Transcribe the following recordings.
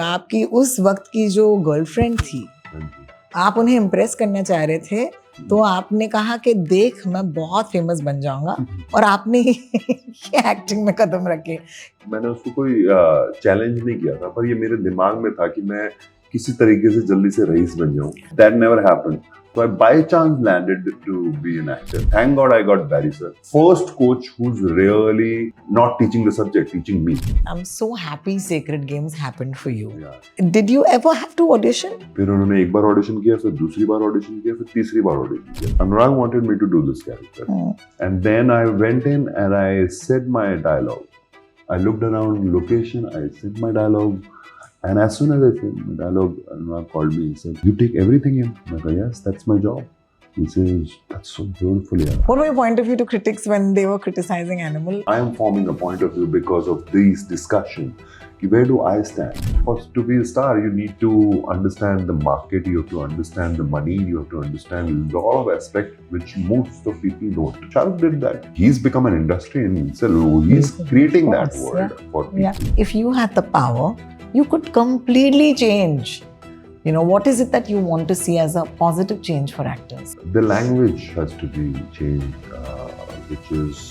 आपकी उस वक्त की जो गर्लफ्रेंड थी, आप उन्हें इम्प्रेस करना चाह रहे थे, तो आपने कहा कि देख मैं बहुत फेमस बन जाऊंगा, और आपने ये एक्टिंग में कदम रखे। मैंने उसको कोई चैलेंज नहीं किया था, पर ये मेरे दिमाग में था कि मैं किसी तरीके से जल्दी से रईस बन जाऊं. That never happened. So I by chance landed to be an actor. Thank God I got Barry sir. First coach who's really not teaching the subject, teaching me. I'm so happy Sacred Games happened for you. Yeah. Did you ever have to audition? फिर उन्होंने एक बार audition किया, फिर दूसरी बार audition किया, फिर तीसरी बार audition किया. Anurag wanted me to do this character. And then I went in and I said my dialogue. I looked around location, I said my dialogue. And as soon as I said my dialogue, Anurag called me and said, "You take everything in." I said, "Yes, that's my job." He says, "That's so beautiful, yeah." What was your point of view to critics when they were criticizing Animal? I am forming a point of view because of these discussions. Where do I stand? To be a star, you need to understand the market, you have to understand the money, you have to understand a lot of aspects which most of people don't. Shah Rukh did that. He's become an industry in himself. He's creating that world for people. Yeah. If you had the power, you could completely change. You know, what is it that you want to see as a positive change for actors? The language has to be changed, which is...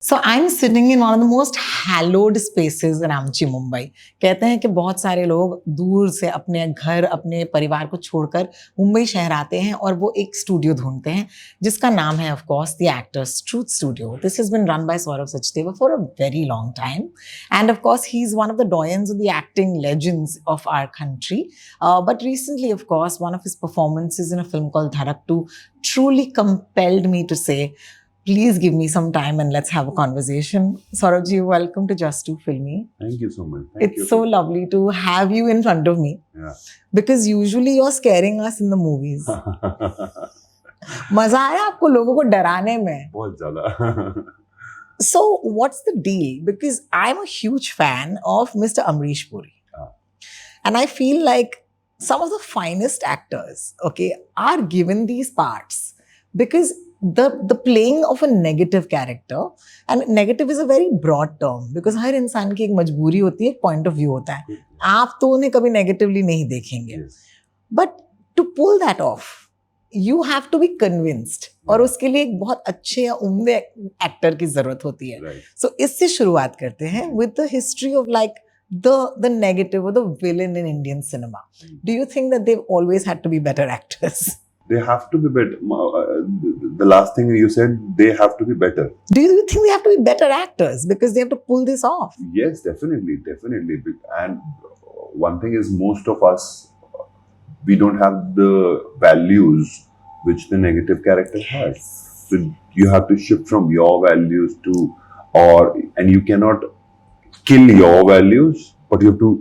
So I'm sitting in one of the most hallowed spaces in Amchi, Mumbai. कहते हैं कि बहुत सारे लोग दूर से अपने घर, अपने परिवार को छोड़कर मुंबई शहर आते हैं और वो एक स्टूडियो ढूंढते हैं जिसका नाम है, of course, the Actors Truth Studio. This has been run by Saurav Sachdeva for a very long time, and of course, he's one of the doyens of the acting legends of our country. But recently, of course, one of his performances in a film called Dharak 2 truly compelled me to say, please give me some time and let's have a conversation. Saurabh, welcome to Just Too Filmy. Thank you so much. It's so lovely to have you in front of me. Yeah. Because usually you're scaring us in the movies. मजा आया आपको लोगों को डराने में? बहुत ज़्यादा. So what's the deal? Because I'm a huge fan of Mr. Amrish Puri. And I feel like some of the finest actors, okay, are given these parts because the playing of a negative character, and negative is a very broad term because हर इंसान की एक मजबूरी होती है, एक point of view होता है. आप तो उन्हें कभी negatively नहीं देखेंगे. But to pull that off, you have to be convinced. और उसके लिए एक बहुत अच्छे या उम्दे एक्टर की जरूरत होती है. So इससे शुरुआत करते हैं with the history of like the negative or the villain in Indian cinema. Do you think that they've always had to be better actors? They have to be better. The last thing you said, they have to be better. Do you think they have to be better actors because they have to pull this off? Yes, definitely. And one thing is, most of us, we don't have the values which the negative character has. So you have to shift from your values to, and you cannot kill your values, but you have to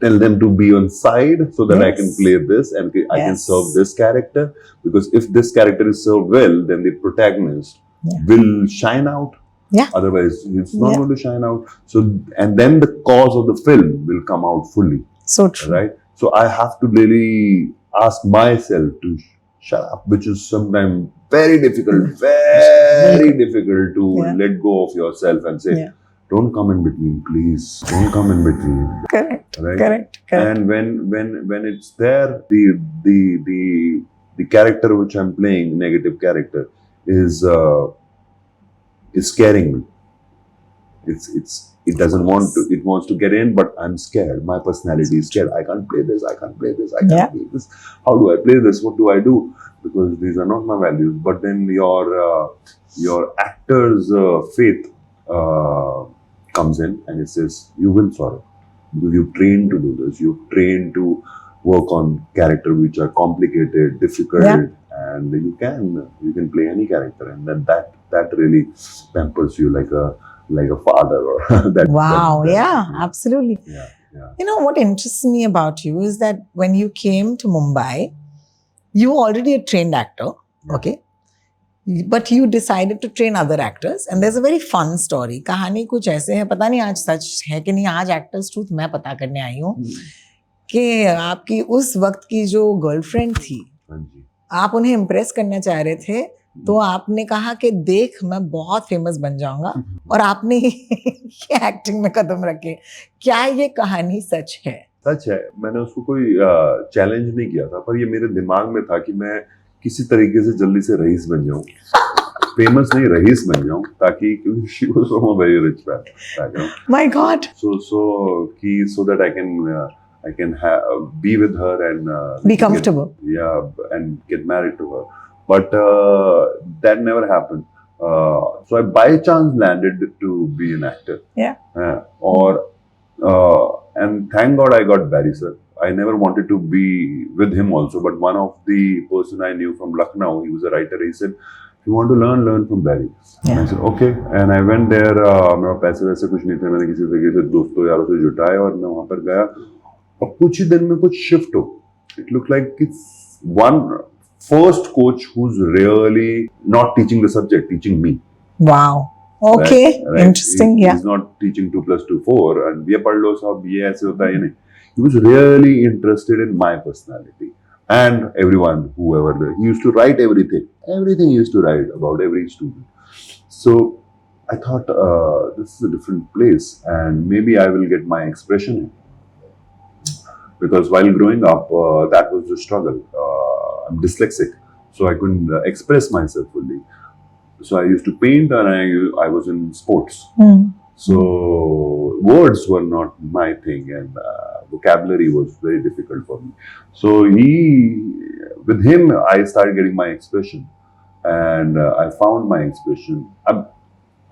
tell them to be on side so that I can play this and I can serve this character. Because if this character is served well, then the protagonist will shine out. Yeah. Otherwise, it's not going to shine out. So, and then the cause of the film will come out fully. So true. Right? So I have to really ask myself to shut up, which is sometimes very difficult, very difficult to let go of yourself and say, don't come in between, please. Don't come in between. Correct. Right? Correct. And when it's there, the character which I'm playing, negative character, is scaring me. It doesn't want to. It wants to get in, but I'm scared. My personality is scared. I can't play this. I can't play this. I can't play this. How do I play this? What do I do? Because these are not my values. But then your actor's faith comes in and it says, you will Saurav, because you've trained to do this. You've trained to work on characters which are complicated, difficult, and you can play any character, and that really pampers you like a father or that. Wow, absolutely. Yeah. You know what interests me about you is that when you came to Mumbai, you were already a trained actor, okay? but you decided to train other actors, and there's a very fun story. कहानी कुछ ऐसे है, पता नहीं आज सच है कि नहीं, आज एक्टर्स ट्रूथ मैं पता करने आई हूँ कि आपकी उस वक्त की जो गर्लफ्रेंड थी, आप उन्हें इम्प्रेस करना चाह रहे थे, तो आपने कहा कि देख मैं बहुत फेमस बन जाऊंगा, और आपने ये एक्टिंग में कदम रखे. क्या ये कहानी सच है? सच है. मैंने उसको कोई चैलेंज नहीं किया था, पर ये मेरे दिमाग में था कि मैं किसी तरीके से जल्दी से रईस बन जाऊं. फेमस नहीं, रईस बन जाऊं, ताकि क्योंकि she was from a very rich background. My God. So that I can be with her and be comfortable. And get married to her. But that never happened. So I by chance landed to be an actor. And thank God I got Barry sir. I never wanted to be with him also, but one of the person I knew from Lucknow, he was a writer, he said, if you want to learn from Barry. And I said, okay. And I went there, मेरा पैसे वैसे कुछ नहीं थे, मैंने किसी तरीके से दोस्तों यारों से जुटाए और मैं वहाँ पर गया, और कुछ ही दिन में कुछ शिफ्ट हो. It looked like it's one first coach who's really not teaching the subject, teaching me. Wow. Okay. Right? Interesting. He's not teaching 2 + 2 4 and ये पढ़ लो सब, ये ऐसे होता है, ये नहीं. He was really interested in my personality and everyone, whoever there. He used to write everything. Everything he used to write about every student. So I thought this is a different place and maybe I will get my expression in. Because while growing up, that was the struggle. I'm dyslexic, so I couldn't express myself fully. So I used to paint and I was in sports. So words were not my thing and vocabulary was very difficult for me. So with him, I started getting my expression and I found my expression.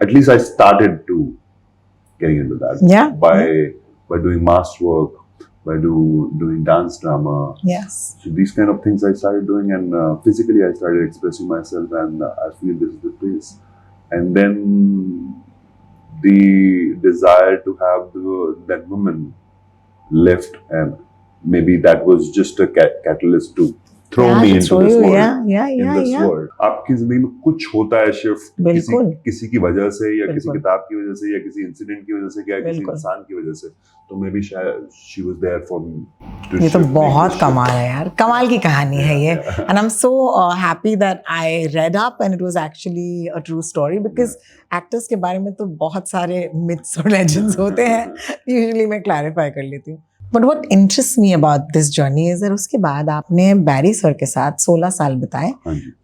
At least I started to getting into that. By doing mass work, by doing dance drama. Yes. So these kind of things I started doing and physically I started expressing myself and I feel this is the place. And then the desire to have that woman left and maybe that was just a catalyst to throw me into this world. In this world. आपकी जिंदगी में कुछ होता है shift किसी की वजह से या किसी किताब की वजह से या किसी इंसिडेंट की वजह से या किसी इंसान की वजह से, तो मे बी शायद she was there for me. ये तो बहुत कमाल है यार, कमाल की कहानी है ये. And I am so happy that I read up and it was actually a true story, because actors के बारे में तो बहुत सारे मिथ्स और लेजेंड्स होते हैं, यूजुअली मैं क्लैरिफाई कर लेती हूँ. But what interest me about this journey is that उसके बाद आपने बैरी सर के साथ 16 साल बिताए.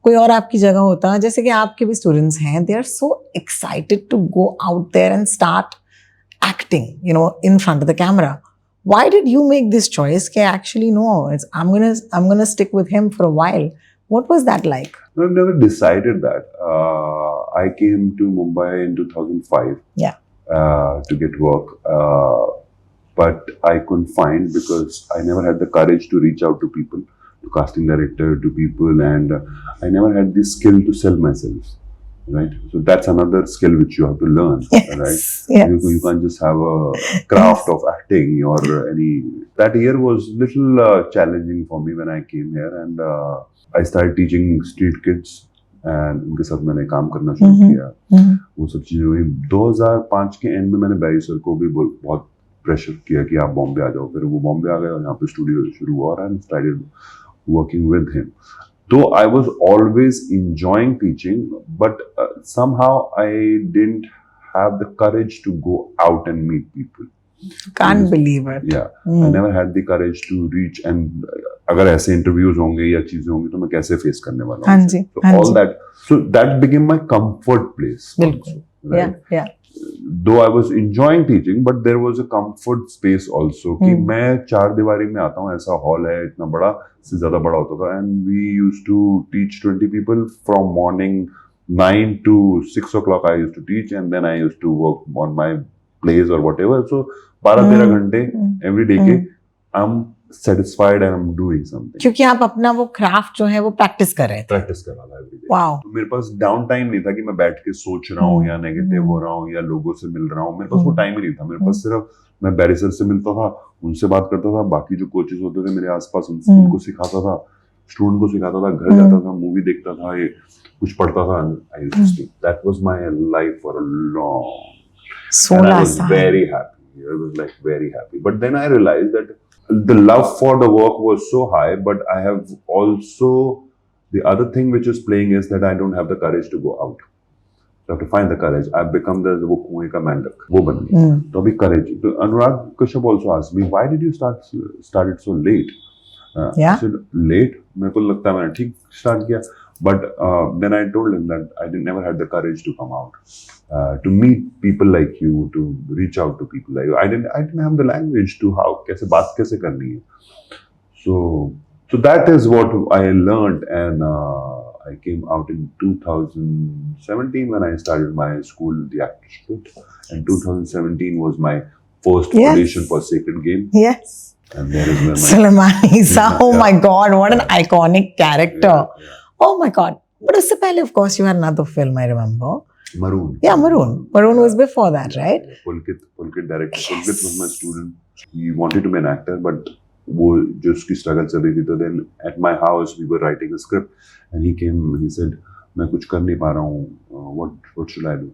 कोई और आपकी जगह होता, जैसे कि आपके भी स्टूडेंट्स हैं, they are so excited to go out there and start acting, you know, in front of the camera. Why did you make this choice? Actually, no, I'm gonna stick with him for a while. What was that like? No, I've never decided that. I came to Mumbai in 2005. To get work, but I couldn't find because I never had the courage to reach out to people, to casting director, to people, and I never had the skill to sell myself. Right, so that's another skill which you have to learn. Right, you can't just have a craft of acting or any. That year was little challenging for me when I came here, and I started teaching street kids, and उनके साथ मैंने काम करना शुरू किया. वो सब चीजें हुई. 2005 के एंड में मैंने बैरी सर को भी बहुत प्रेशर किया कि आप बॉम्बे आ जाओ. फिर वो बॉम्बे आ गए और यहाँ पे स्टूडियो शुरू हुआ और I started working with him. Though I was always enjoying teaching, but somehow I didn't have the courage to go out and meet people. Can't believe it. Yeah, I never had the courage to reach and अगर ऐसे interviews होंगे या चीजें होंगी तो मैं कैसे face करने वाला हूँ? So all that, so that became my comfort place. बिल्कुल. Yeah. Though I was enjoying teaching, but there was a comfort space also कि मैं 4 दीवारी में आता हूँ, ऐसा हॉल है इतना बड़ा, से ज़्यादा बड़ा होता था, and we used to teach 20 people from morning 9 to 6 o'clock. I used to teach and then I used to work on my plays or whatever. So 12-13 घंटे every day के I'm satisfied and I'm doing something. क्योंकि आप अपना वो craft जो है वो practice कर रहे थे. प्रैक्टिस कर रहा था every day. Wow. तो मेरे पास डाउन टाइम नहीं था कि मैं बैठ के सोच रहा हूँ या नेगेटिव हो रहा हूँ या लोगों से मिल रहा हूँ. मेरे पास वो टाइम ही नहीं था. मेरे पास सिर्फ मैं बैरी सर से मिलता था, उनसे बात करता था, बाकी जो कोचेस होते थे मेरे आसपास उनको सिखाता था. स्टूडेंट को सिखाता था, घर जाता था, मूवी देखता था, ये कुछ पढ़ता था. I used to sleep. That was my life for a long. And I 16 was साल. very happy. I was like very happy. But then I realized that the love for the work was so high, but I have also the other thing which is playing is that I don't have the courage to go out. So I have to find the courage. I've become the वो कुएं का मेंढक, वो बन गया. तो अभी courage. तो Anurag Kashyap also asked me, why did you started so late? Yeah. I said late. मेरे को लगता है मैंने ठीक start किया. But then I told him that I never had the courage to come out, to meet people like you, to reach out to people like you. I didn't have the language to how कैसे बात कैसे करनी है. So that is what I learned, and I came out in 2017 when I started my school, the Actors Pit, and 2017 was my first Yes. audition for Sacred Game, Yes. and there is where my Sulaiman Isa. Oh Yeah. my God, what an iconic character. Yeah. Oh my God. But उससे पहले, of course, you had another film, I remember. Maroon. Yeah, Maroon. Maroon was before that, right? Pulkit director. Yes. Pulkit was my student. He wanted to be an actor, but वो जो उसकी struggle चल रही थी, तो then at my house we were writing a script, and he came. He said, मैं कुछ कर नहीं पा रहा हूँ. What should I do?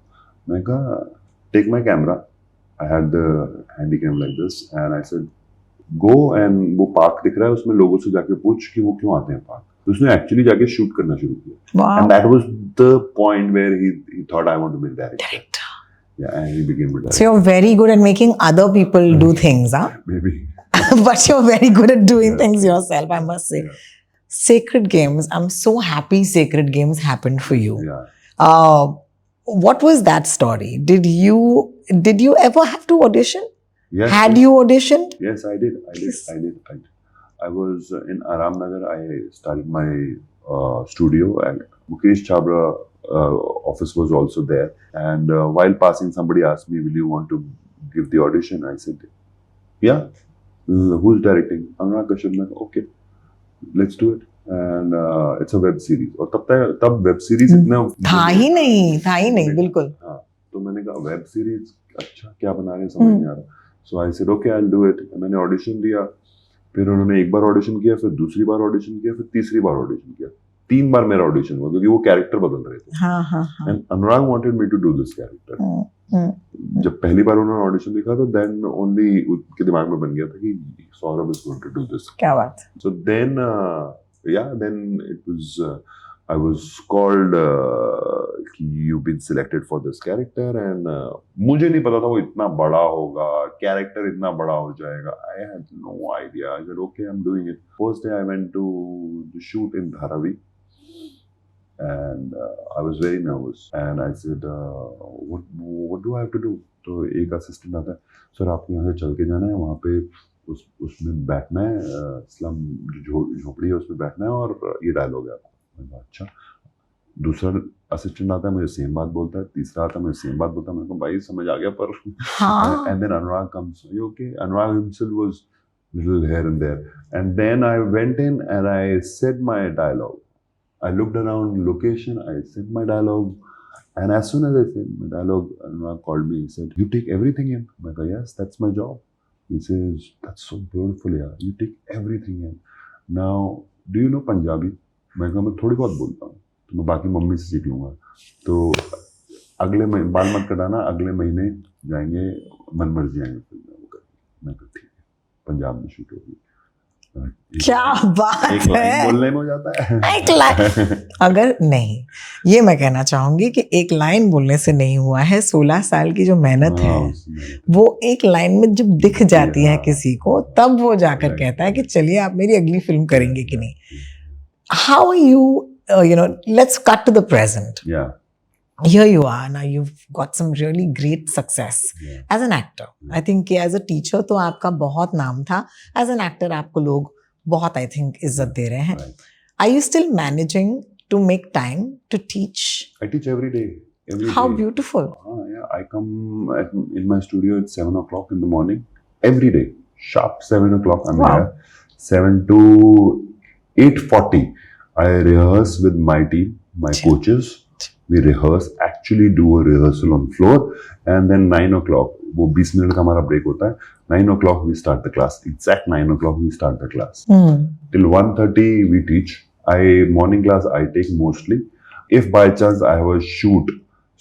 मैं कहा, take my camera. I had the handycam like this, and I said, go and वो park दिख रहा है, उसमें लोगों से जाके पूछ कि वो क्यों आते हैं park. तो उसने actually जाके shoot करना शुरू किया. Wow. And that was the point where he thought I want to be a director. Director. Yeah, and he became a director. So you're very good at making other people do things, huh? Maybe. But you're very good at doing Yeah. things yourself, I must say. Yeah. Sacred Games. I'm so happy Sacred Games happened for you. Yeah. What was that story? Did you ever have to audition? Yes. Had yes. you auditioned? Yes, I did. Yes. I was in Aram Nagar. I started my studio, and Mukesh Chabra office was also there. And while passing, somebody asked me, "Will you want to give the audition?" I said, "Yeah." Who's directing? Anurag Kashyap. Okay, let's do it. And it's a web series. और तब web series इतना था ही नहीं बिल्कुल. हाँ, तो मैंने कहा web series अच्छा क्या बना रहे हैं समझ नहीं आ रहा. So I said okay, I'll do it. मैंने ऑडिशन दिया, फिर उन्होंने एक बार ऑडिशन किया, फिर दूसरी बार ऑडिशन किया, फिर तीसरी बार ऑडिशन किया. 3 बार मेरा ऑडिशन हुआ क्योंकि वो कैरेक्टर बदल रहे थे. हाँ. And Anurag wanted me to do this character. जब पहली बार उन्होंने ऑडिशन देखा तो then only उनके दिमाग में बन गया था कि Saurabh is going to do this. क्या बात. So then then it was I was called कि you've been selected for this character, and मुझे नहीं पता था वो इतना बड़ा होगा, कैरेक्टर इतना बड़ा हो जाएगा. I had no idea. I said okay, I'm doing it. First day I went to the shoot in Dharavi, and I was very nervous, and I said what do I have to do? तो एक assistant आता है, sir आपको यहाँ से चल के जाना है, वहाँ पे उसमें बैठना है, स्लम जो झोपड़ी है उसमें बैठना है, और ये डायलॉग है आपको. अच्छा. दूसरा असिस्टेंट आता है, मुझे सेम बात बोलता है. तीसरा आता है, मुझे सेम बात बोलता है. मैंने कहा भाई समझ आ गया, पर and then Anurag comes. Okay, Anurag himself was little here and there, and then I went in and I said my dialogue. I looked around location, I said my dialogue, and as soon as I said my dialogue, Anurag called me and said, "You take everything in." I go, "Yes, that's my job." He says, "That's so beautiful, yeah. You take everything in. Now, do you know Punjabi?" मैं कहा मैं थोड़ी बहुत बोलता हूँ, तो मैं बाकी मम्मी से सीख लूँगा. तो अगले महीने बाल मत कटाना, अगले महीने जाएंगे, मन मर्जी आएंगे फिल्म वो करेंगे. मैं कहा ठीक है, पंजाब में शूट होगी. क्या बात एक लाइन है. बोलने में हो जाता है. एक लाइन अगर नहीं, ये मैं कहना चाहूंगी कि एक लाइन बोलने से नहीं हुआ है. 16 साल की जो मेहनत है, वो एक लाइन में जब दिख जाती है किसी को, तब वो जाकर कहता है कि चलिए आप मेरी अगली फिल्म करेंगे कि नहीं. How are you, let's cut to the present. Yeah. Here you are now, you've got some really great success Yeah. as an actor. I think कि as a teacher तो आपका बहुत नाम था. As an actor आपको लोग बहुत I think इज्जत दे रहे हैं. Right. Are you still managing to make time to teach? I teach every day. How beautiful. Yeah, I come in my studio at 7 o'clock in the morning every day. Sharp 7 o'clock I'm Wow. here. 7 to 8:40. I rehearse with my team, my coaches, We rehearse, actually do a rehearsal on floor, and then 9 o'clock, वो 20 minute का हमारा break होता है, 9 o'clock we start the class, exact 9 o'clock we start the class. Till 1:30 we teach. Morning class I take mostly. If by chance I have a shoot,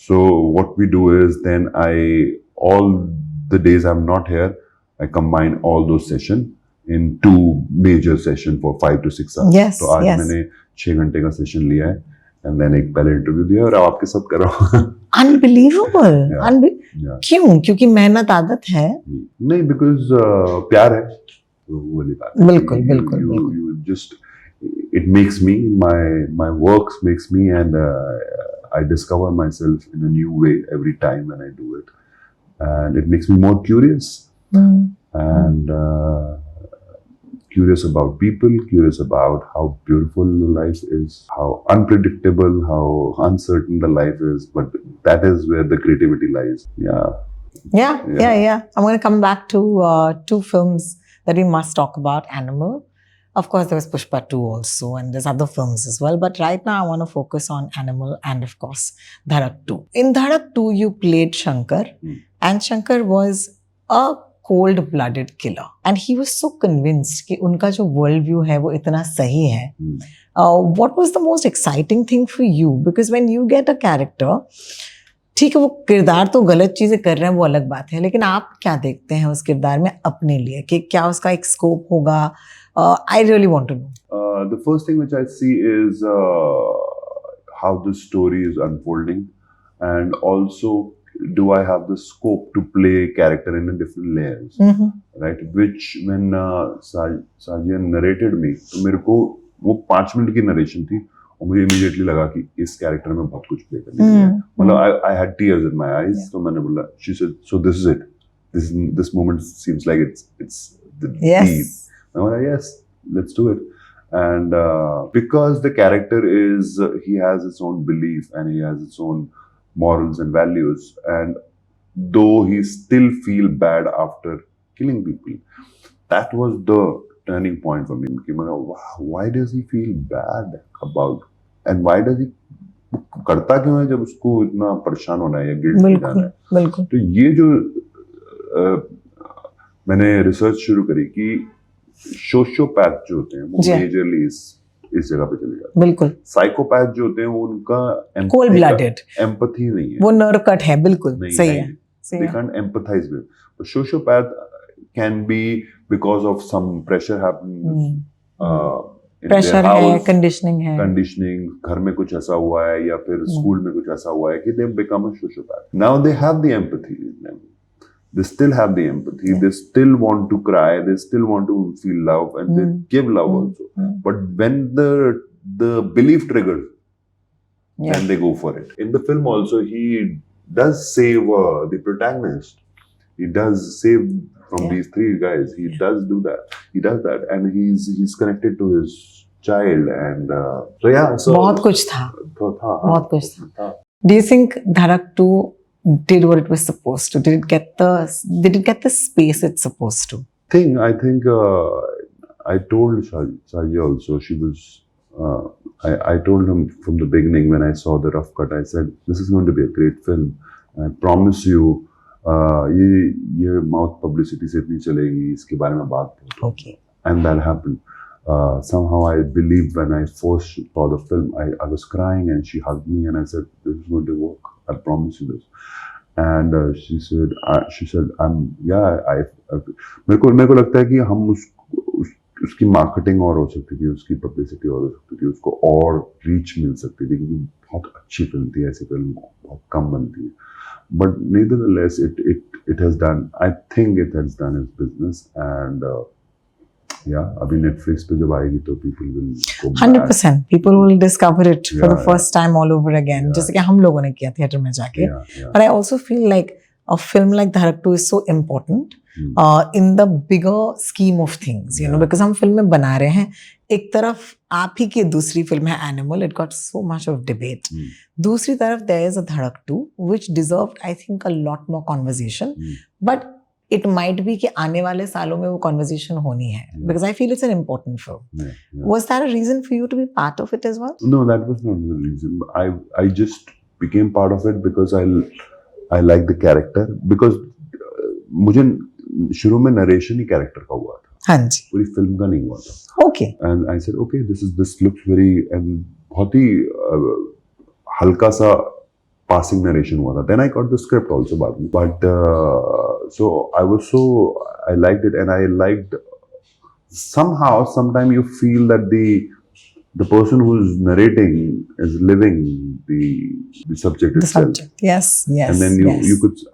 so what we do is then all the days I'm not here, I combine all those sessions in 2 major sessions for 5 to 6 hours. Yes, तो आज yes. मैंने 6 घंटे का session लिया है, and then एक पहले interview दिया और आपके साथ कर रहा हूँ. Unbelievable. Yeah. Yeah. क्यों? क्योंकि मेहनत आदत है. नहीं, because प्यार है, तो वो वाली बात. बिल्कुल, बिल्कुल, बिल्कुल. You just, it makes me, my works makes me, and I discover myself in a new way every time when I do it, and it makes me more curious, and curious about people, curious about how beautiful life is, how unpredictable, how uncertain the life is, but that is where the creativity lies. Yeah. I'm going to come back to 2 films that we must talk about. Animal. Of course, there was Pushpa 2 also, and there's other films as well. But right now, I want to focus on Animal and, of course, Dhadak 2. In Dhadak 2, you played Shankar, and Shankar was a cold-blooded killer. And he was so convinced कि उनका जो world view है वो इतना सही है. What was the most exciting thing for you? Because when you get a character, ठीक है वो किरदार तो गलत चीजें कर रहे हैं वो अलग बात है, लेकिन आप क्या देखते हैं उस किरदार में अपने लिए कि क्या उसका एक स्कोप होगा? I really want to know. The first thing which I see is how the story is unfolding, and also do I have the scope to play a character in a different layers, right? Which when Sajian narrated me, तो मेरे को वो 5 minute की narration थी और मुझे immediately लगा कि इस कैरेक्टर में बहुत कुछ प्ले करने के लिए, मतलब I had tears in my eyes. तो मैंने बोला, she said, so this is it. This moment seems like it's the deed. I was like, yes, let's do it. And because the character is, he has its own belief and he has its own morals and values, and though he still feel bad after killing people, that was the turning point for me. Wow, why does he feel bad about, and why does he करता क्यों है जब उसको इतना परेशान होना है या गिल्ट फील करना है? बिल्कुल. तो ये जो मैंने रिसर्च शुरू करी कि सोशियोपैथ जो होते हैं वो मेजरली इस जगह पे चले जाते हैं. बिल्कुल. साइकोपैथ जो होते हैं वो उनका कोल्ड ब्लडेड एम्पैथी नहीं है, वो नर्व कट है. बिल्कुल सही है. They can't empathize with. But sociopath can be because of some pressure happening. Pressure है, कंडीशनिंग, घर में कुछ ऐसा हुआ है या फिर स्कूल में कुछ ऐसा हुआ है कि they become a sociopath. Now they have the empathy in them. They still have the empathy. They still want to cry. They still want to feel love, and they give love also. But when the belief triggers, then they go for it. In the film also, he does save the protagonist. He does save from these 3 guys. He does do that. He does that, and he's connected to his child, and so yeah. So बहुत कुछ था. बहुत कुछ था. Do you think Dhadak 2 did what it was supposed to? Did it get the space it's supposed to? I think I told Saji also. She was. I told him from the beginning when I saw the rough cut. I said, "This is going to be a great film. I promise you." ये mouth publicity से इतनी चलेगी, इसके बारे में बात. Okay. And that happened. Somehow I believed when I first saw the film, I was crying and she hugged me and I said, "This is going to work. I promise you this." And she said, मेरे को लगता है कि हम उसकी marketing और हो सकती थी, उसकी पब्लिसिटी और हो सकती थी, उसको और रीच मिल सकती थी, क्योंकि बहुत अच्छी फिल्म थी. ऐसी फिल्म बहुत कम बनती है. But nevertheless, it has done. I think it has done its business, and अभी Netflix पे जब आएगी तो people will go back. 100%. People will discover it for the first time all over again. जैसे कि हम लोगों ने किया थिएटर में जाके. But I also feel like a film like Dhadak 2 is so important in the bigger scheme of things, you know, because हम film में बना रहे हैं. एक तरफ आप ही की दूसरी फिल्म है Animal, it got so much of debate. दूसरी तरफ there is a Dhadak 2 which deserved, I think, a lot more conversation. But it might be कि आने वाले सालों में वो conversation होनी है, because I feel it's an important film. Was that a reason for you to be part of it as well? No, that was not the reason. I just became part of it because I like the character. Because मुझे शुरू में narration ही character का हुआ था, हाँ जी, पूरी film का नहीं हुआ था. Okay, and I said okay this looks very, and बहुत ही हल्का सा passing narration हुआ था. Then I got the script also बाद में, but so I liked it, and I liked sometime you feel that the person who's narrating is living the subject the itself. subject, yes, And then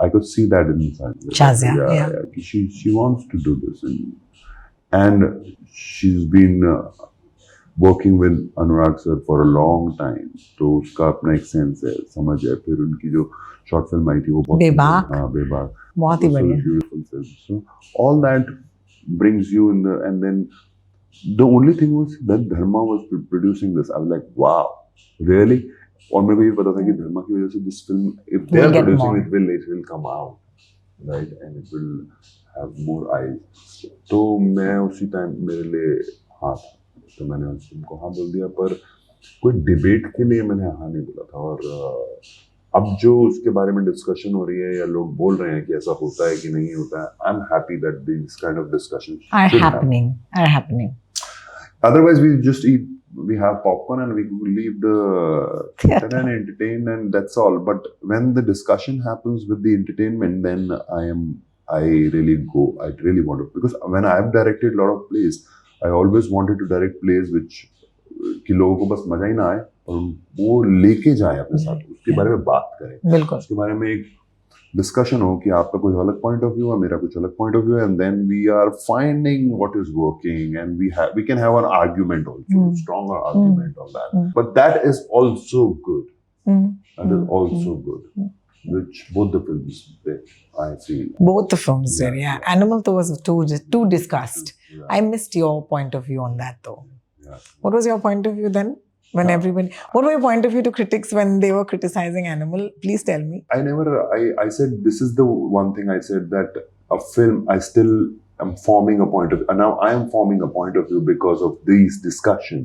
I could see that inside. Shazia, yeah. She wants to do this, and she's been working with Anurag sir for a long time. तो उसका अपना एक sense है, समझ है. फिर उनकी जो शॉर्ट फिल्म आई थी वो बहुत बेबाक, बेबाक, बहुत ही बढ़िया, beautiful film. So all that brings you in the, and then the only thing was that Dharma was producing this. I was like, wow, really? और मेरे को ये पता था कि धर्मा की वजह से this film, if they are producing it will come out, right, and it will have more eyes. तो मैं उसी टाइम मेरे लिए हाँ था, तो मैंने उस फिल्म को हाँ बोल दिया. पर कोई डिबेट के लिए मैंने हाँ नहीं बोला था. और अब जो उसके बारे में डिस्कशन हो रही है या लोग बोल रहे हैं कि ऐसा होता है कि नहीं होता है, I am happy that this kind of discussions are happening. Otherwise we just eat, we have popcorn and we leave the theater and entertain, and that's all. But when the discussion happens with the entertainment, then I really want to, because when I've directed a lot of plays, I always wanted to direct plays which कि लोगों को बस मजा ही ना आए और वो लेके जाए अपने साथ, उसके बारे में बात करें, बिल्कुल, उसके बारे में एक डिस्कशन हो कि आपका कुछ अलग पॉइंट ऑफ व्यू है, मेरा कुछ अलग पॉइंट ऑफ व्यू है, and then we are finding what is working, and we can have an argument also, stronger argument on that. But that is also good, that is also good, which both the films did, I feel. Both the films did, yeah. Animal though was too discussed. Yeah. I missed your point of view on that though. Yeah. What was your point of view then? When everybody, what was your point of view to critics when they were criticizing Animal? Please tell me. I said, this is the one thing I said, that a film, I still am forming a point of view. And now I am forming a point of view because of these discussion.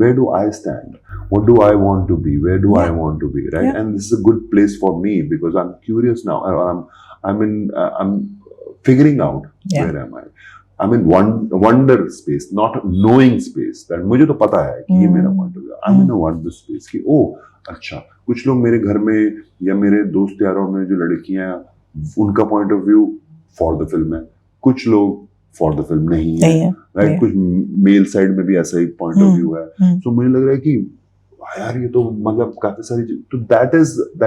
Where do I stand? What do I want to be? Where do I want to be? Right? Yeah. And this is a good place for me because I'm curious now. I'm figuring out where am I. I'm in wonder space, not knowing space. That मुझे तो पता है कि ये मेरा point of view. I'm in a wonder space कि अच्छा, कुछ लोग मेरे घर में या मेरे दोस्त यारों में जो लड़कियां, उनका point of view for the film है, कुछ लोग फॉर द फिल्म नहीं है, राइट. कुछ मेल साइड में भी ऐसा ही पॉइंट ऑफ व्यू है. सो मुझे लग रहा है कि यार ये तो मतलब काफी सारी, तो that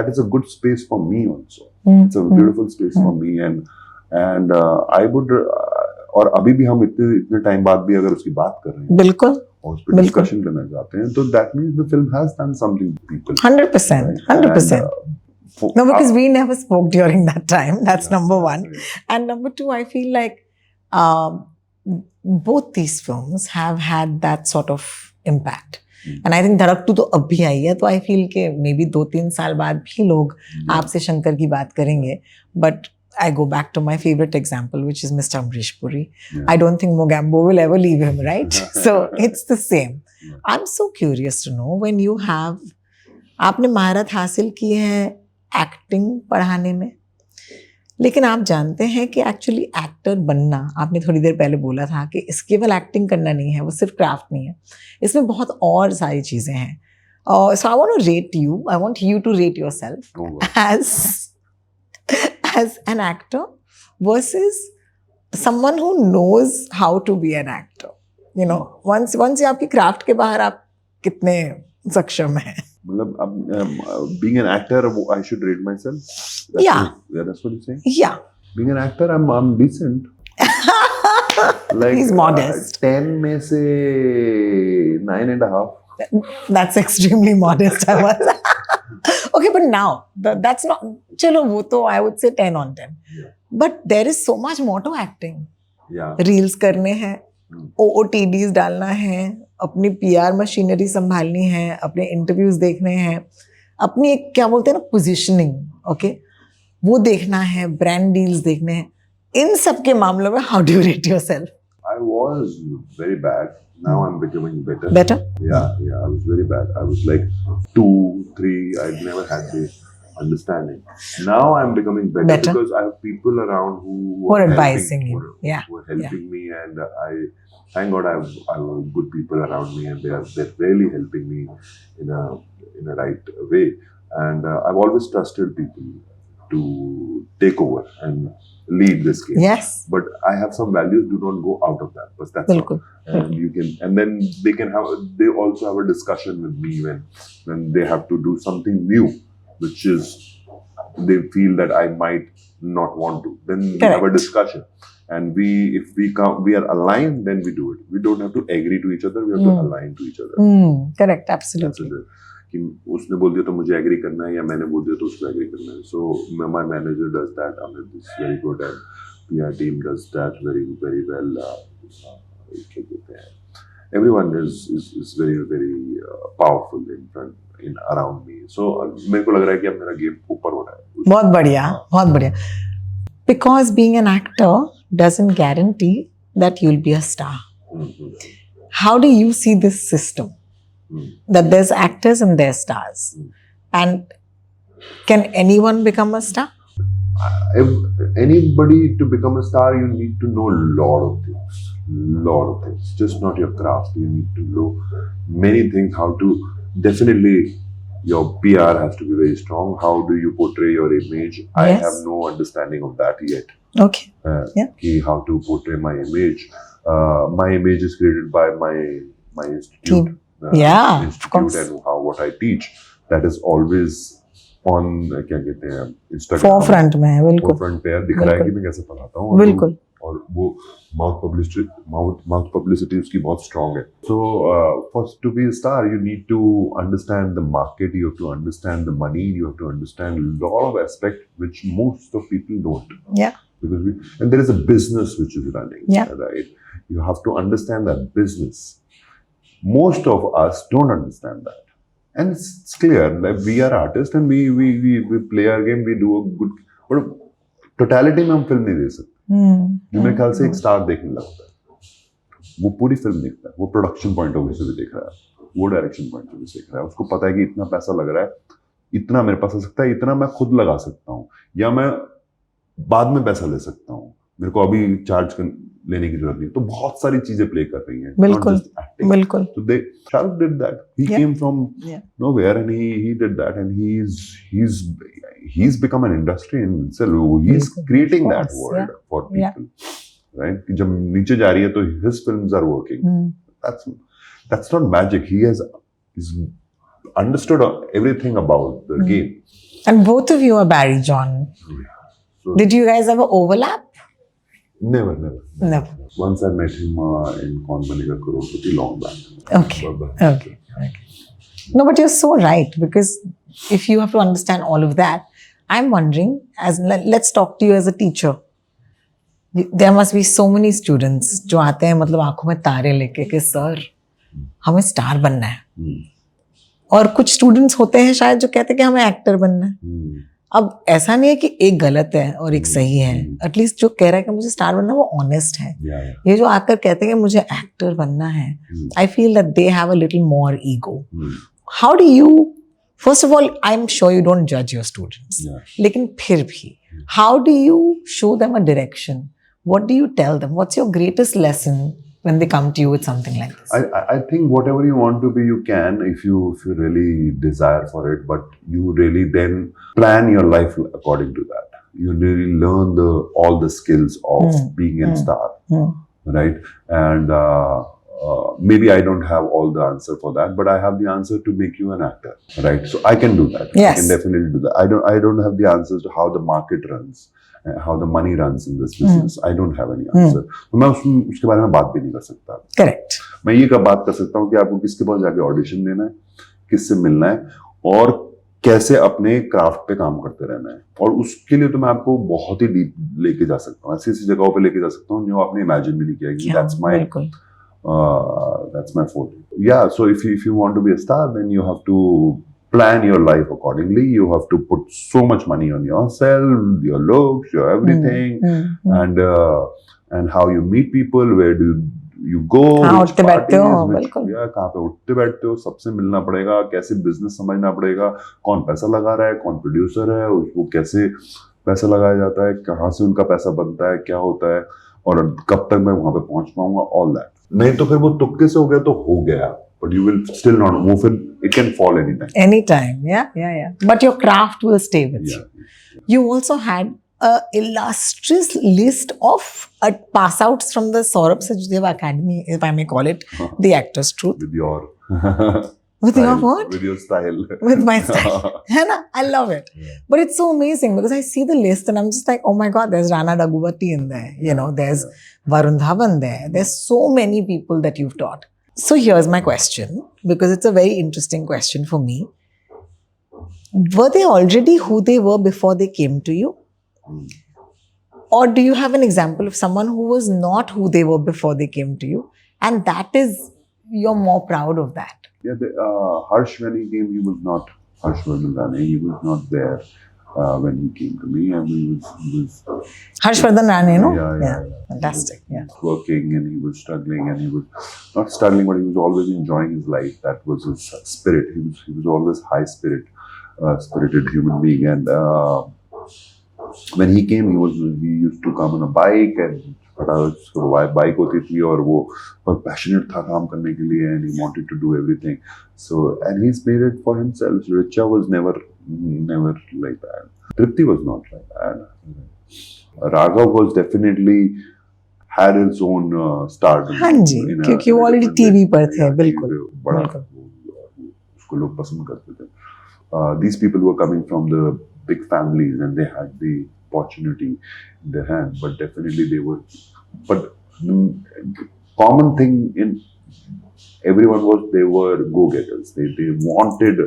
is a good space for me also. It's a beautiful space for me, and I would, और अभी भी हम इतने टाइम बाद भी अगर उसकी बात कर रहे हैं, बिल्कुल, और उस पर डिस्कशन करना चाहते हैं, तो that means the film has done something to people. 100%. No, because we never spoke during that time. That's number one. And number two, I feel like both these films have had that sort of impact. And I think धड़क 2 तो अब भी आई है, तो I feel कि maybe 2-3 साल बाद भी लोग आपसे शंकर की बात करेंगे. But I go back to my favorite example, which is Mr. Amrish Puri. I don't think Mogambo will ever leave him, right? So it's the same. I'm so curious to know, when you have, आपने महारत हासिल की है acting पढ़ाने में, लेकिन आप जानते हैं कि एक्चुअली एक्टर बनना, आपने थोड़ी देर पहले बोला था कि इस केवल एक्टिंग करना नहीं है, वो सिर्फ क्राफ्ट नहीं है, इसमें बहुत और सारी चीज़ें हैं. So I want to rate you, I want you to rate yourself as an actor versus someone who knows how to be an actor. You know, once ये आपकी क्राफ्ट के बाहर आप कितने सक्षम हैं. मतलब being an actor, I should rate myself. That's what you're saying. Yeah. Being an actor, I'm decent. Like he's modest. 10 में से 9.5. That's extremely modest. I was. Okay, but now that's not. चलो वो तो I would say 10 on 10. Yeah. But there is so much more to acting. Yeah. Reels करने हैं, OOTDs डालना है, अपनी PR मशीनरी संभालनी है, अपने इंटरव्यूज देखने हैं, अपनी एक क्या बोलते हैं ना पोजीशनिंग, ओके, वो देखना है, ब्रांड डील्स देखने हैं. इन सब के मामलों में how do you rate yourself? I was very bad. Now I'm becoming better. Better? Yeah, I was very bad. I was like 2, 3. I never had the understanding. Now I'm becoming better, Better. because I have people around who Who are helping- advising you. Yeah. who are helping me, and I thank God I have good people around me, and they're really helping me in a right way. And I've always trusted people to take over and lead this game. Yes. But I have some values, do not go out of that. But that's all. बिल्कुल. And you can, and then they also have a discussion with me when they have to do something new, which is they feel that I might not want to. Then we have a Correct. discussion, and if we are aligned, then we do it. We don't have to agree to each other. We have to align to each other. Correct. That's Absolutely. it. कि उसने बोल दिया तो मुझे agree करना है, या मैंने बोल दिया तो उसको एग्री करना है. So my manager does that. Amit is very good, and PR team does that very well. क्या कहते हैं? Everyone is very powerful in around me. So मेरे को लग रहा है कि अब मेरा गेम ऊपर हो रहा है. बहुत बढ़िया, बहुत बढ़िया. Because being an actor doesn't guarantee that you'll be a star. How do you see this system? That there's actors and there's stars. And can anyone become a star? If anybody to become a star, you need to know a lot of things. Just not your craft. You need to know many things. How to definitely your PR has to be very strong. How do you portray your image? I Yes. have no understanding of that yet. Okay. How to portray my image. My image is created by my institute. Team. Yeah, of institute course. and what I teach. That is always on क्या कहते हैं Instagram. Forefront में है, बिल्कुल. Forefront पे दिख रहा है कि मैं कैसे पढ़ाता हूँ. बिल्कुल. और वो माउथ पब्लिसिटी उसकी बहुत स्ट्रांग है. So to be a star, you need to understand the market. You have to understand the money. You have to understand a lot of aspects which most of people don't. Yeah. Because and there is a business which is running. Yeah. Right. You have to understand that business. Most of us don't understand that, and it's clear that we are artists and we play our game. We do a good, but totality में हम film नहीं दे सकते. जो मेरे ख्याल से एक star देखने लगता है, वो पूरी फिल्म देखता है, वो प्रोडक्शन पॉइंट ऑफ व्यू से भी देख रहा है, वो डायरेक्शन पॉइंट ऑफ व्यू से देख रहा है. उसको पता है कि इतना पैसा लग रहा है, इतना मेरे पास आ सकता है, इतना मैं खुद लगा सकता हूँ, या मैं बाद में पैसा ले सकता हूँ, मेरे को अभी चार्ज लेने की जरूरत नहीं. तो बहुत सारी चीजें प्ले कर रही हैं. बिल्कुल. बिल्कुल. So Shahrukh did that. He came from nowhere, and he did that, and he's become an industry in itself. He's creating that world for people, right? कि जब नीचे जा रही है तो his films are working. That's not magic. He's understood everything about the game. And both of you are Barry John. So, did you guys ever overlap? Never. Once I met him in Kaun Banega Crorepati long back. Okay. No, but you're so right, because if you have to understand all of that, I'm wondering, let's talk to you as a teacher. There must be so many students जो आते हैं मतलब आंखों में तारे लेके कि sir हमें स्टार बनना है, और कुछ स्टूडेंट्स होते हैं शायद जो कहते हैं कि हमें एक्टर बनना है. अब ऐसा नहीं है कि एक गलत है और एक सही है. एटलीस्ट जो कह रहा है कि मुझे स्टार बनना है वो ऑनेस्ट है. ये जो आकर कहते हैं कि मुझे एक्टर बनना है, I feel that they have a little more ego. How do you, first of all I am sure you don't जज योर स्टूडेंट्स, लेकिन फिर भी how do you show them a direction? What do you tell them? What's your greatest lesson when they come to you with something like this? I think whatever you want to be, you can, if you really desire for it, but you really then plan your life according to that. You really learn all the skills of being a star, right? And maybe I don't have all the answer for that, but I have the answer to make you an actor, right? So I can do that. Yes. I can definitely do that. I don't have the answers to how the market runs, how the money runs in this business. I don't have any answer. तो मैं उसके बारे में बात भी नहीं कर सकता. Correct. मैं ये बात कर सकता हूँ कि आपको किसके पास जाके ऑडिशन देना है, किससे मिलना है, और कैसे अपने क्राफ्ट पे काम करते रहना है. और उसके लिए तो मैं आपको बहुत ही डीप लेके जा सकता हूँ, ऐसी जगहों पे लेके जा सकता हूँ जो आपने इमेजिन भी नहीं किया कि that's my forte. Yeah, so if you want to be a star, then you have to plan your life accordingly. You have to put so much money on yourself, your looks, your everything, and how you meet people, where do you go, which parties, which कहाँ पे उठते बैठते हो, सबसे मिलना पड़ेगा, कैसे business समझना पड़ेगा, कौन पैसा लगा रहा है, कौन प्रोड्यूसर है, उसको कैसे पैसा लगाया जाता है, कहाँ से उनका पैसा बनता है, क्या होता है, और कब तक मैं वहां पे पहुंच पाऊंगा, ऑल दैट. नहीं तो फिर वो तुक्के से हो गया तो हो गया, but you will still not move it. It can fall anytime. Anytime, yeah. But your craft will stay with you. You also had a illustrious list of pass outs from the Saurabh Sachdeva Academy, if I may call it, the Actors Truth. With your with style, your what? With your style. With my style. I love it. Yeah. But it's so amazing because I see the list and I'm just like, oh my God, there's Rana Daggubati in there. You know, there's Varun Dhawan there. There's so many people that you've taught. So here's my question, because it's a very interesting question for me. Were they already who they were before they came to you? Or do you have an example of someone who was not who they were before they came to you? And that is, you're more proud of that. Yeah, Harsh, when he came, he was not Harshvardhan Rane. He was not there when he came to me. And he was Harshvardhan Rane, no? Yeah. Fantastic. He was working and he was struggling, and he was not struggling, but he was always enjoying his life. That was his spirit. He was always spirited human being. And when he came, he used to come on a bike, and bike hoti thi, aur wo passionate tha kaam karne ke liye, and he wanted to do everything. So, and he's made it for himself. Richa was never like that. Tripti was not like that. Raghav was definitely had his own stardom. हाँ जी, क्योंकि वो already TV पर थे, बिल्कुल. बड़ा उसको लोग पसंद करते थे. These people were coming from the big families and they had the opportunity in their hand, but definitely they were. But the common thing in everyone was they were go-getters. They wanted,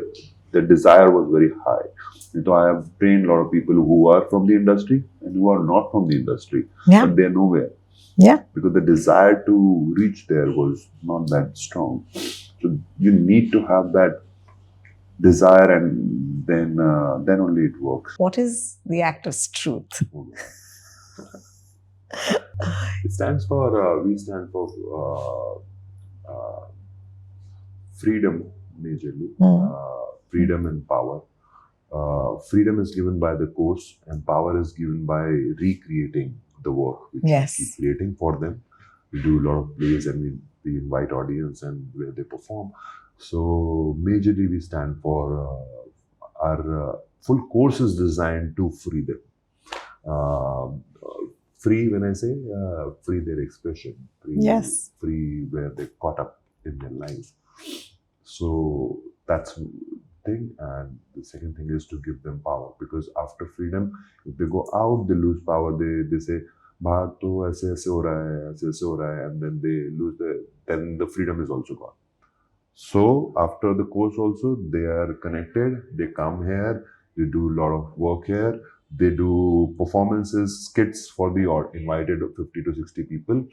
the desire was very high. So I have trained a lot of people who are from the industry and who are not from the industry, but they're nowhere. Yeah. Because the desire to reach there was not that strong. So you need to have that desire, and then only it works. What is the Actors Truth? It stands for, we stand for freedom, majorly. Freedom and power. Freedom is given by the course, and power is given by recreating the work which we keep creating for them. We do a lot of plays and we invite audience and where they perform. So majorly we stand for our full course is designed to free them. Free when I say free their expression, free where they caught up in their life. So that's the thing. And the second thing is to give them power, because after freedom, if they go out, they lose power. They say, "Baat to aise ho raha hai," and then they lose then the freedom is also gone. So after the course also, they are connected. They come here. They do a lot of work here. They do performances, skits for the invited 50 to 60 people.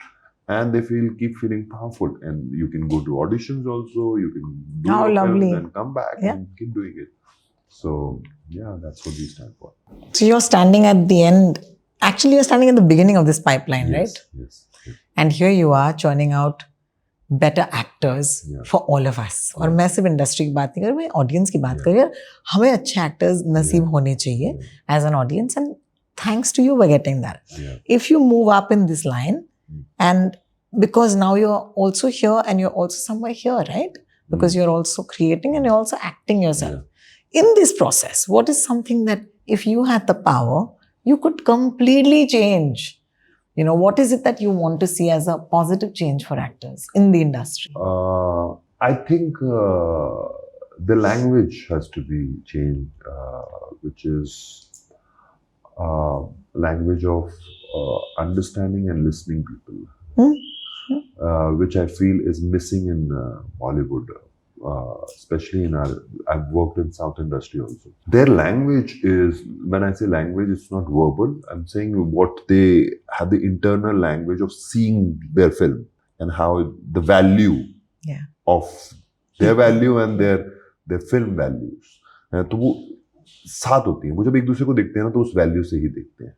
And they keep feeling powerful. And you can go to auditions also. You can do films and come back and keep doing it. So, yeah, that's what we stand for. So you're standing at the end. Actually, you're standing at the beginning of this pipeline, right? Yes. And here you are churning out better actors for all of us. और मैं सिर्फ industry की बात नहीं कर रही, मैं audience की बात कर रही हूँ. हमें अच्छे एक्टर्स नसीब होने चाहिए as an audience, and thanks to you we're getting that. If you move up in this line, and because now you're also here and you're also somewhere here, right? Because you're also creating and you're also acting yourself. In this process, what is something that if you had the power, you could completely change? You know, what is it that you want to see as a positive change for actors in the industry? I think the language has to be changed, which is language of understanding and listening people, which I feel is missing in Bollywood. Especially I've worked in South industry also. Their language is, when I say language, it's not verbal. I'm saying what they have, the internal language of seeing their film and how the value of their value and their film values. तो वो साथ होती है। वो जब एक दूसरे को देखते हैं ना तो उस वैल्यू से ही देखते हैं।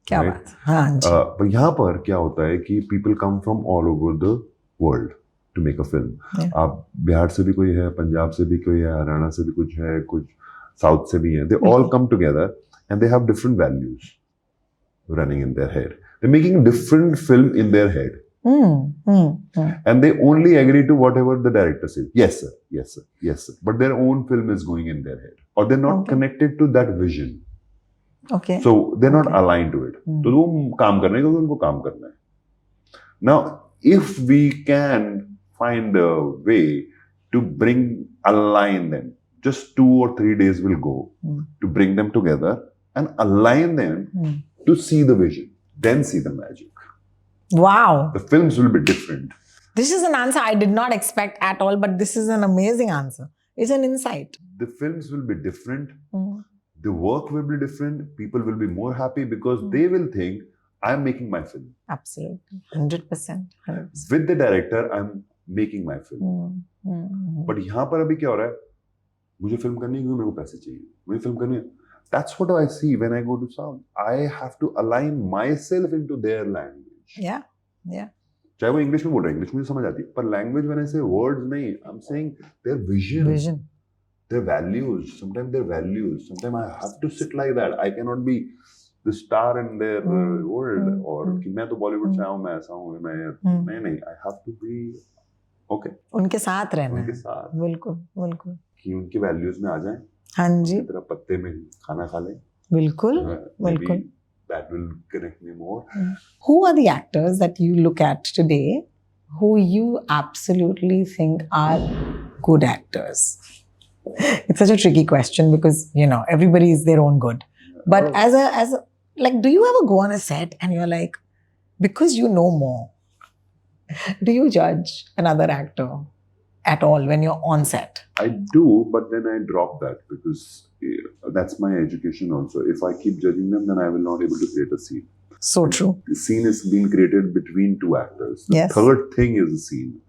क्या Right? बात, हाँ जी। पर यहाँ पर क्या होता है कि people come from all over the world to make a film. Yeah. आप बिहार से भी कोई है, पंजाब से भी कोई है, हरियाणा से भी कुछ है, कुछ साउथ से भी है। They all come together and they have different values running in their head. They're making a different film in their head. And they only agree to whatever the director says. Yes, sir. Yes, sir. Yes, sir. But their own film is going in their head. Or they're not connected to that vision. Okay. So they're not aligned to it. तो वो काम करने का उनको काम करना है. Now, if we can find a way to align them, just 2 or 3 days will go to bring them together and align them to see the vision, then see the magic. Wow. The films will be different. This is an answer I did not expect at all, but this is an amazing answer. It's an insight. The films will be different. The work will be different. People will be more happy because they will think, I'm making my film. Absolutely. 100%. 100%. With the director, I'm making my film. But यहाँ पर अभी क्या हो रहा है? मुझे film करनी है क्योंकि मेरे को पैसे चाहिए. मुझे फिल्म करनी है. That's what I see when I go to South. I have to align myself into their language. Yeah, yeah. चाहे वो इंग्लिश में बोल रहे हैं, इंग्लिश मुझे समझ आती है, पर language when I say words नहीं, I'm saying their vision, their values. Sometimes their values. Sometimes I have to sit like that. I cannot be the star in their world. और कि मैं तो बॉलीवुड से आऊँ, मैं ऐसा हूँ, मैं नहीं. I have to be okay. उनके साथ रहना. उनके साथ. बिल्कुल, बिल्कुल. कि उनकी वैल्यूज में आ जाएं. हाँ जी. तरह पत्ते में खाना खा लें. बिल्कुल, बिल्कुल. That will connect me more. Who are the actors that you look at today who you absolutely think are good actors? It's such a tricky question because, you know, everybody is their own good. But as a like, do you ever go on a set and you're like, because you know more, do you judge another actor at all when you're on set? I do, but then I drop that because that's my education also. If I keep judging them, then I will not able to create a scene. So true. The scene is being created between two actors. The third thing is the scene,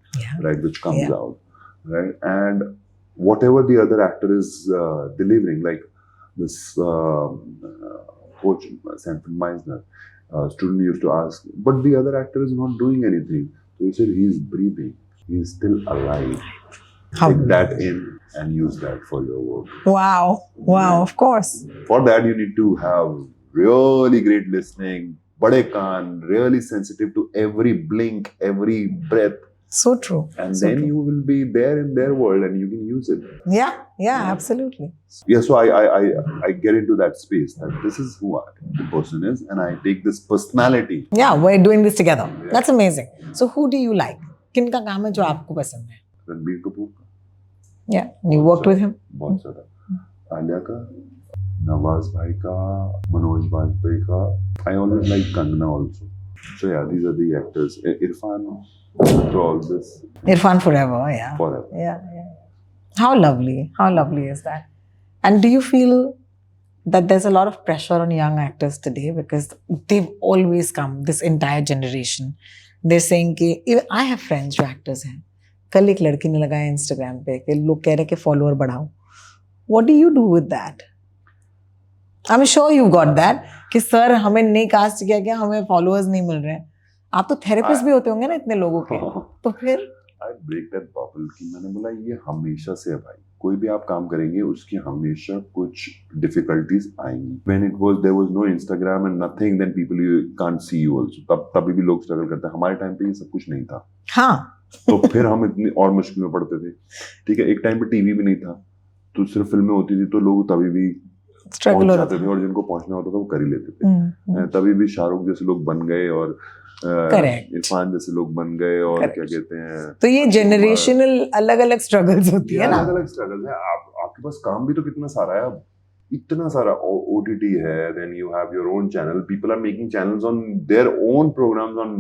right, which comes out, right? And whatever the other actor is delivering, like this coach, Sanford Meisner, student used to ask, but the other actor is not doing anything. So he said, he's breathing. He's still alive. Take that in and use that for your work. Wow. Wow, of course. For that, you need to have really great listening, bade kaan, really sensitive to every blink, every breath. So true. And so then true. you will be there in their world and you can use it. Yeah, absolutely. Yeah, so I get into that space that this is who the person is and I take this personality. Yeah, we're doing this together. Yeah. That's amazing. So who do you like? किनका काम है जो आपको पसंद है? रणबीर कपूर का. Yeah, you worked with him? बहुत ज़्यादा. आलिया का, नवाज भाई का, मनोज वाजपेयी का. I always like Kangana also. So yeah, these are the actors. Irfan, through all this. Irfan forever, yeah. Forever. Yeah. How lovely is that? And do you feel that there's a lot of pressure on young actors today because they've always come, this entire generation. They're saying कि I have friends जो actors हैं. कल एक लड़की ने लगाया Instagram पे कि लोग कह रहे हैं कि follower बढ़ाओ. What do you do with that? I'm sure you've got that कि सर हमें नहीं कास्ट किया गया, हमें followers नहीं मिल रहे हैं. आप तो थेरेपिस्ट भी होते होंगे ना इतने लोगों के. तो फिर I break that bubble कि मैंने बोला ये हमेशा से है भाई. कोई भी आप काम करेंगे उसकी हमेशा कुछ difficulties आएंगी. When there was no Instagram and nothing, then people can't see you also. तभी भी लोग struggle करते हैं. हमारे टाइम पे ये सब कुछ नहीं था. हाँ. तो फिर हम इतनी और मुश्किल में पड़ते थे. ठीक है, एक टाइम पे टीवी भी नहीं था, तो सिर्फ फिल्में होती थी, तो लोग तभी भी स्ट्रगल होते थे और जिनको पहुंचना होता था वो कर ही लेते थे. तभी भी शाहरुख जैसे लोग बन गए और इरफान जैसे लोग बन गए और क्या कहते हैं. तो ये जनरेशनल अलग अलग स्ट्रगल्स होती है ना. अलग अलग स्ट्रगल्स है. आपके पास काम भी तो कितना सारा है. इतना सारा OTT है, then you have your own channel. People are making channels on their own programs on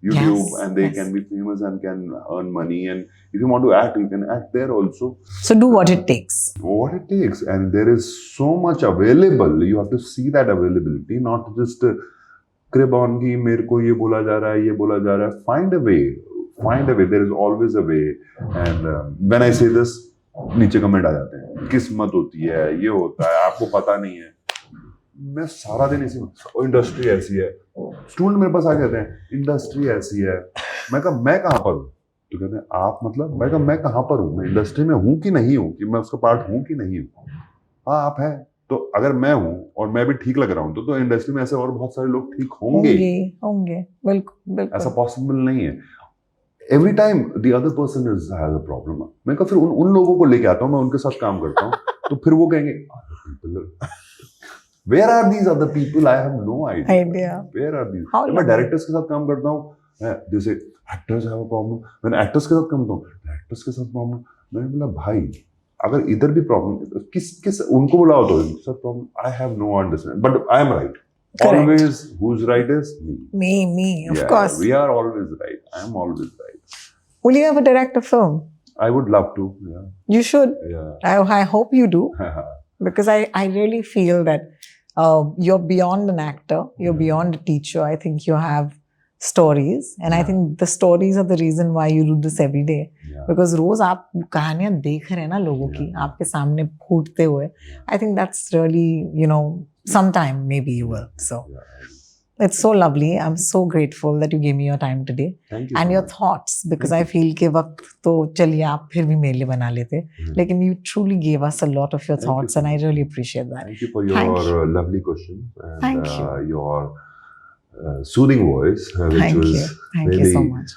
YouTube, and they can be famous and can earn money. And if you want to act, you can act there also. So do what it takes. What it takes, and there is so much available. You have to see that availability, not just crib on कि मेरे को ये बोला जा रहा है, ये बोला जा रहा है. Find a way. There is always a way. And when I say this, नीचे कमेंट आ जाते हैं. किस्मत होती है, ये होता है, आपको पता नहीं है। मैं सारा दिन इसी में, इंडस्ट्री ऐसी है। स्टूडेंट मेरे पास आ कहते हैं इंडस्ट्री ऐसी है। मैं कहा मैं कहाँ पर हूँ? तो कहते हैं आप मतलब? मैं कहा मैं कहाँ पर हूँ? मैं इंडस्ट्री में हूँ कि नहीं हूँ, कि मैं उसका पार्ट हूँ कि नहीं हूँ? हाँ आप हैं। तो अगर मैं हूँ और मैं भी ठीक लग रहा हूँ तो इंडस्ट्री में ऐसे और बहुत सारे लोग ठीक होंगे। होंगे बिल्कुल बिल्कुल। ऐसा पॉसिबल नहीं है। Every time the other person is has a problem. मैं कहा फिर उन लोगों को लेके आता हूँ, मैं उनके साथ काम करता हूँ। तो फिर वो कहेंगे where are these other people? I have no idea where are these. मैं डायरेक्टर्स के साथ काम करता हूँ, जैसे एक्टर्स हैव अ प्रॉब्लम, मैंने एक्टर्स के साथ काम करता हूँ, एक्टर्स के साथ प्रॉब्लम। मैंने बोला भाई अगर इधर भी प्रॉब्लम, किस उनको बुलाओ तो sir problem, I have no understand, but I am right. Always, who's right is me. Me, of course. We are always right. I am always right. Will you ever direct a film? I would love to. Yeah. You should. Yeah. I hope you do. Because I really feel that you're beyond an actor. You're beyond a teacher. I think you have stories. And I think the stories are the reason why you do this every day. Because रोज आप कहानियां देख रहे हैं ना लोगों की, आपके सामने फूटते हुए. I think that's really, sometime maybe you will. So it's so lovely. I'm so grateful that you gave me your time today. Thank you. And your thoughts, because I feel कि वक्त तो चलिए आप फिर भी मेरे लिए बना लेते, लेकिन you truly gave us a lot of your thoughts, and I really appreciate that. Thank you for your lovely questions and your soothing voice, which was Thank you so much.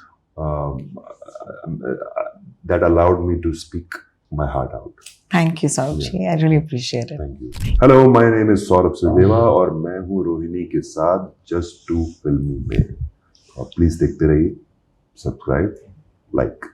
That allowed me to speak my heart out. Thank you, Saurabh. I really appreciate it. Thank you. Hello, my name is Saurabh Sudheva और मैं हूँ रोहिणी के साथ Just 2 फिल्मी में। और please देखते रहिए, सब्सक्राइब, लाइक।